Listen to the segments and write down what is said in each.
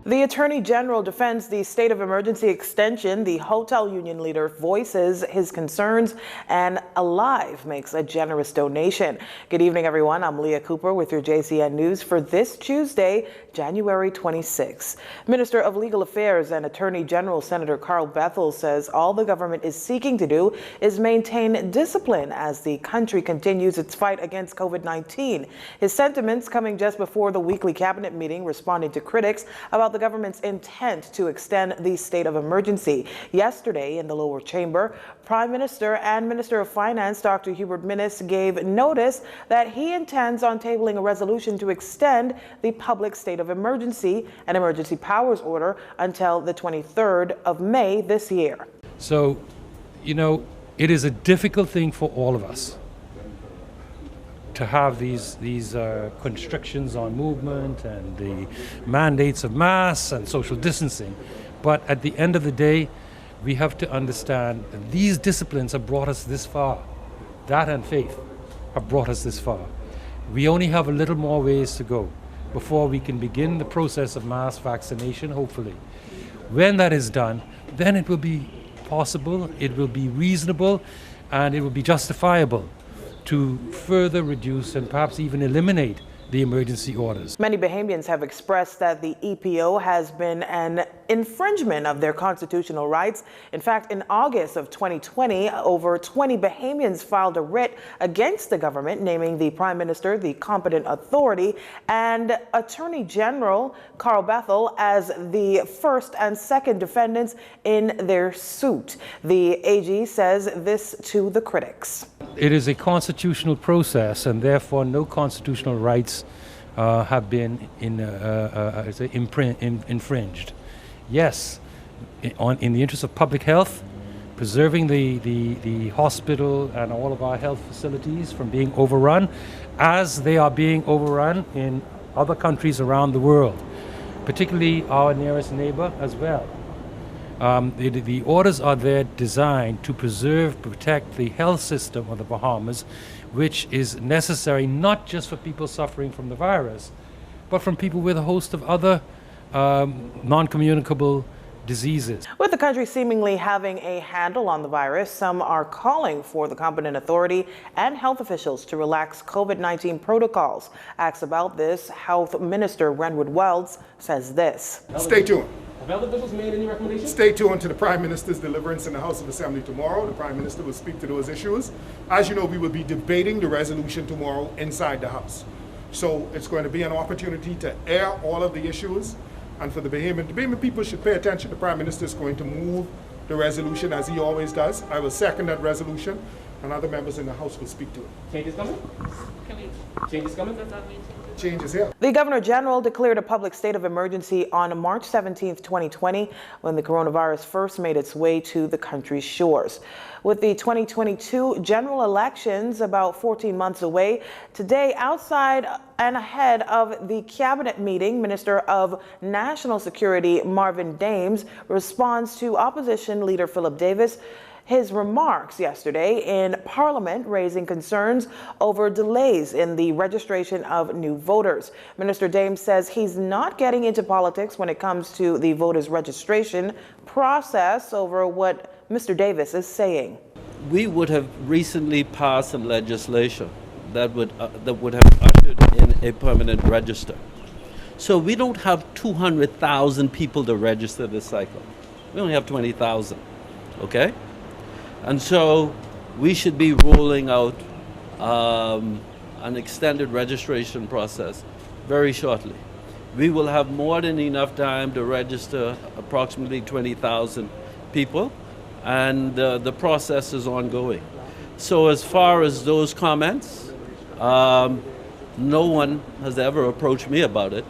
The Attorney General defends the state of emergency extension. The hotel union leader voices his concerns, and Alive makes a generous donation. Good evening, everyone. I'm Leah Cooper with your JCN News for this Tuesday, January 26. Minister of Legal Affairs and Attorney General Senator Carl Bethel says all the government is seeking to do is maintain discipline as the country continues its fight against COVID-19. His sentiments coming just before the weekly cabinet meeting, responding to critics about the government's intent to extend the state of emergency. Yesterday in the lower chamber, Prime Minister and Minister of Finance Dr. Hubert Minnis gave notice that he intends on tabling a resolution to extend the public state of emergency and emergency powers order until the 23rd of May this year. So, it is a difficult thing for all of us to have these constrictions on movement and the mandates of masks and social distancing. But at the end of the day, we have to understand that these disciplines have brought us this far. That and faith have brought us this far. We only have a little more ways to go before we can begin the process of mass vaccination, hopefully. When that is done, then it will be possible, it will be reasonable, and it will be justifiable to further reduce and perhaps even eliminate the emergency orders. Many Bahamians have expressed that the EPO has been an infringement of their constitutional rights. In fact, in August of 2020, over 20 Bahamians filed a writ against the government, naming the Prime Minister, the competent authority, and Attorney General Carl Bethel as the first and second defendants in their suit. The AG says this to the critics. It is a constitutional process, and therefore no constitutional rights have been infringed. Yes, in the interest of public health, preserving the hospital and all of our health facilities from being overrun, as they are being overrun in other countries around the world, particularly our nearest neighbor as well. The orders are there designed to protect the health system of the Bahamas, which is necessary not just for people suffering from the virus, but from people with a host of other non-communicable diseases. With the country seemingly having a handle on the virus, some are calling for the competent authority and health officials to relax COVID-19 protocols. Asked about this, Health Minister Renwood Wells says this. Stay tuned. Have health officials made any recommendations? Stay tuned to the Prime Minister's deliverance in the House of Assembly tomorrow. The Prime Minister will speak to those issues. As you know, we will be debating the resolution tomorrow inside the House. So it's going to be an opportunity to air all of the issues. And for the Bahamian people should pay attention. The Prime Minister is going to move the resolution as he always does. I will second that resolution, and other members in the House will speak to it. Changes coming? Changes coming? Changes here. The Governor General declared a public state of emergency on March 17, 2020, when the coronavirus first made its way to the country's shores. With the 2022 general elections about 14 months away, today outside and ahead of the cabinet meeting, Minister of National Security Marvin Dames responds to opposition leader Philip Davis. His remarks yesterday in Parliament raising concerns over delays in the registration of new voters. Minister Dames says he's not getting into politics when it comes to the voters' registration process over what Mr. Davis is saying. We would have recently passed some legislation that would have ushered in a permanent register. So we don't have 200,000 people to register this cycle. We only have 20,000, okay? And so we should be rolling out an extended registration process very shortly. We will have more than enough time to register approximately 20,000 people, and the process is ongoing. So as far as those comments, no one has ever approached me about it,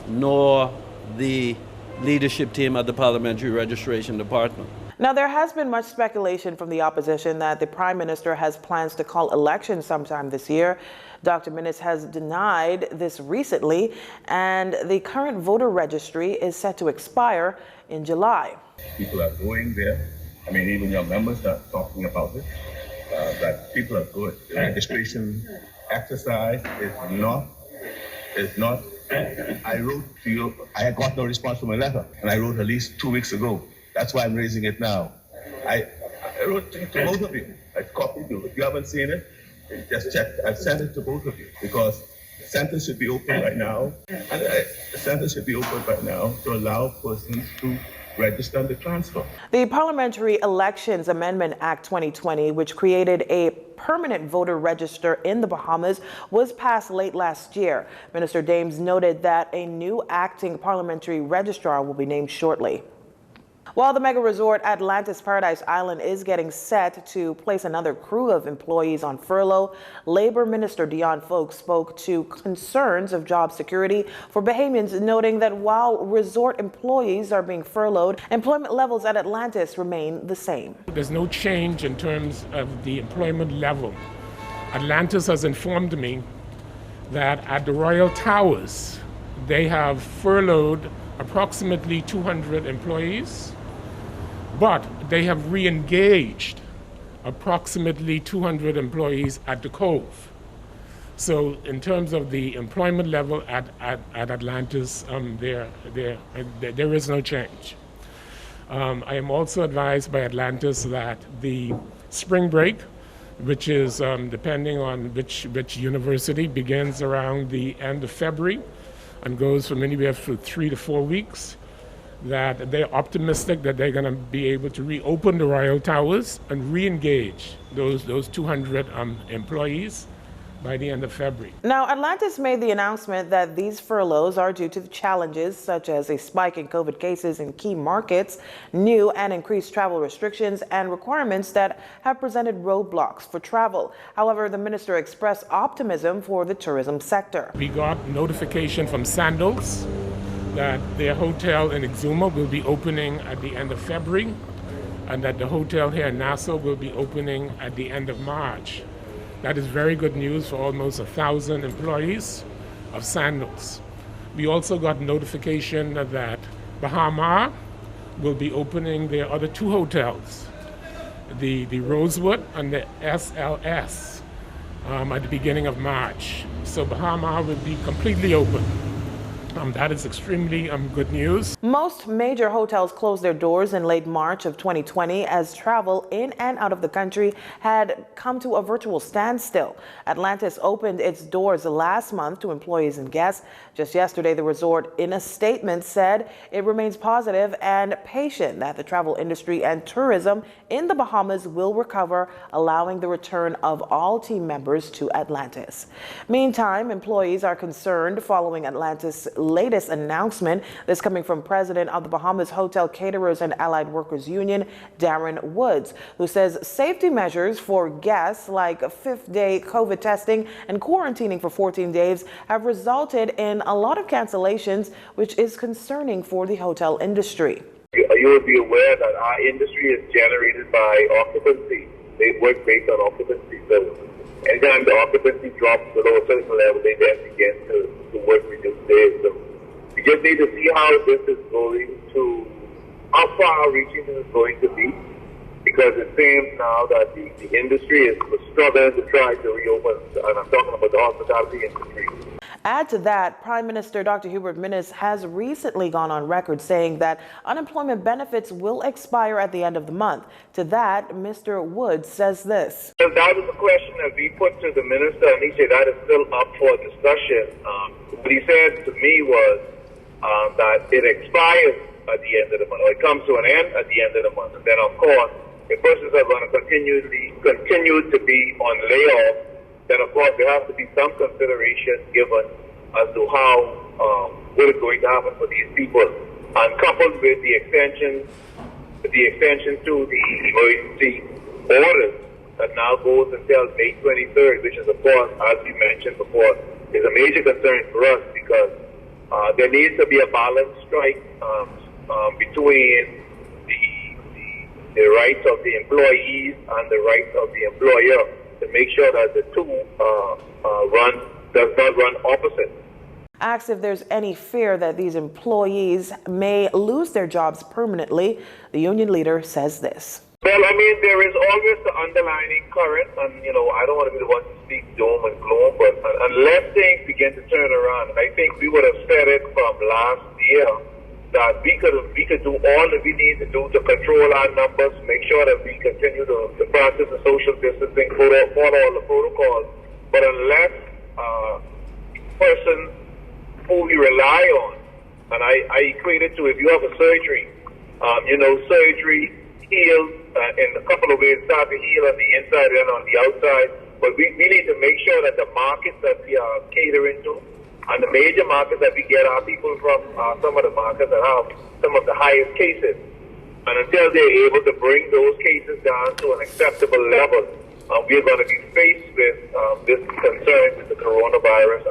nor the leadership team at the Parliamentary Registration Department. Now, there has been much speculation from the opposition that the Prime Minister has plans to call elections sometime this year. Dr. Minnis has denied this recently, and the current voter registry is set to expire in July. People are going there. I mean, even your members are talking about it, that people are good. The registration exercise is not I wrote to you, I had got no response from a letter, and I wrote at least 2 weeks ago. That's why I'm raising it now. I wrote to both of you. I copied you. If you haven't seen it, just check. I've sent it to both of you because centers should be open right now. And centers should be open right now to allow persons to register and transfer. The Parliamentary Elections Amendment Act 2020, which created a permanent voter register in the Bahamas, was passed late last year. Minister Dames noted that a new acting parliamentary registrar will be named shortly. While the mega resort Atlantis Paradise Island is getting set to place another crew of employees on furlough, Labor Minister Dion Folk spoke to concerns of job security for Bahamians, noting that while resort employees are being furloughed, employment levels at Atlantis remain the same. There's no change in terms of the employment level. Atlantis has informed me that at the Royal Towers, they have furloughed approximately 200 employees. But they have re-engaged approximately 200 employees at the Cove. So in terms of the employment level at Atlantis, there is no change. I am also advised by Atlantis that the spring break, which is depending on which university, begins around the end of February and goes from anywhere from 3 to 4 weeks, that they're optimistic that they're going to be able to reopen the Royal Towers and re-engage those 200 employees by the end of February. Now, Atlantis made the announcement that these furloughs are due to the challenges such as a spike in COVID cases in key markets, new and increased travel restrictions, and requirements that have presented roadblocks for travel. However, the minister expressed optimism for the tourism sector. We got notification from Sandals that their hotel in Exuma will be opening at the end of February, and that the hotel here in Nassau will be opening at the end of March. That is very good news for almost 1,000 employees of Sandals. We also got notification that Bahama will be opening their other 2 hotels, the Rosewood and the SLS, at the beginning of March. So Bahama will be completely open. That is extremely good news. Most major hotels closed their doors in late March of 2020 as travel in and out of the country had come to a virtual standstill. Atlantis opened its doors last month to employees and guests. Just yesterday, the resort, in a statement, said it remains positive and patient that the travel industry and tourism in the Bahamas will recover, allowing the return of all team members to Atlantis. Meantime, employees are concerned following Atlantis' latest announcement. This coming from President of the Bahamas Hotel Caterers and Allied Workers Union, Darren Woods, who says safety measures for guests like 5th-day COVID testing and quarantining for 14 days have resulted in a lot of cancellations, which is concerning for the hotel industry. You will be aware that our industry is generated by occupancy. They work based on occupancy. So anytime the occupancy drops below a certain level, they then begin to work reduced days. So we just need to see how this is going to, how far reaching this is going to be, because it seems now that the industry is struggling to try to reopen, and I'm talking about the hospitality industry. Add to that, Prime Minister Dr. Hubert Minnis has recently gone on record saying that unemployment benefits will expire at the end of the month. To that, Mr. Woods says this. That was a question that we put to the minister, and he said that is still up for discussion. What he said to me was that it expires at the end of the month, or it comes to an end at the end of the month. And then, of course, if persons are going to continue to be on layoff, then of course there has to be some consideration given as to how what is going to happen for these people, and coupled with the extension to the emergency orders that now goes until May 23rd, which is of course, as we mentioned before, is a major concern for us, because there needs to be a balanced strike between the rights of the employees and the rights of the employer, to make sure that the two does not run opposite. Asked if there's any fear that these employees may lose their jobs permanently, the union leader says this. Well, I mean, there is always the underlying current, and I don't want to be the one to speak doom and gloom, but unless things begin to turn around, and I think we would have said it from last year, that we could do all that we need to do to control our numbers, make sure that we continue to practice the social distancing, follow all the protocols. But unless person who we rely on, and I equate it to if you have a surgery, surgery heals in a couple of ways, start to heal on the inside and on the outside. But we need to make sure that the markets that we are catering to and the major markets that we get our people from are some of the markets that have some of the highest cases. And until they're able to bring those cases down to an acceptable level, we're going to be faced with this concern with the coronavirus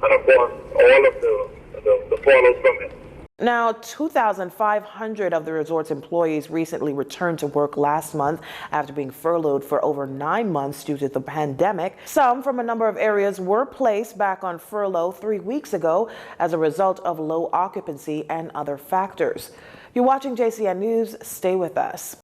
and of course, all of the fallout from it. Now, 2,500 of the resort's employees recently returned to work last month after being furloughed for over 9 months due to the pandemic. Some from a number of areas were placed back on furlough 3 weeks ago as a result of low occupancy and other factors. You're watching JCN News. Stay with us.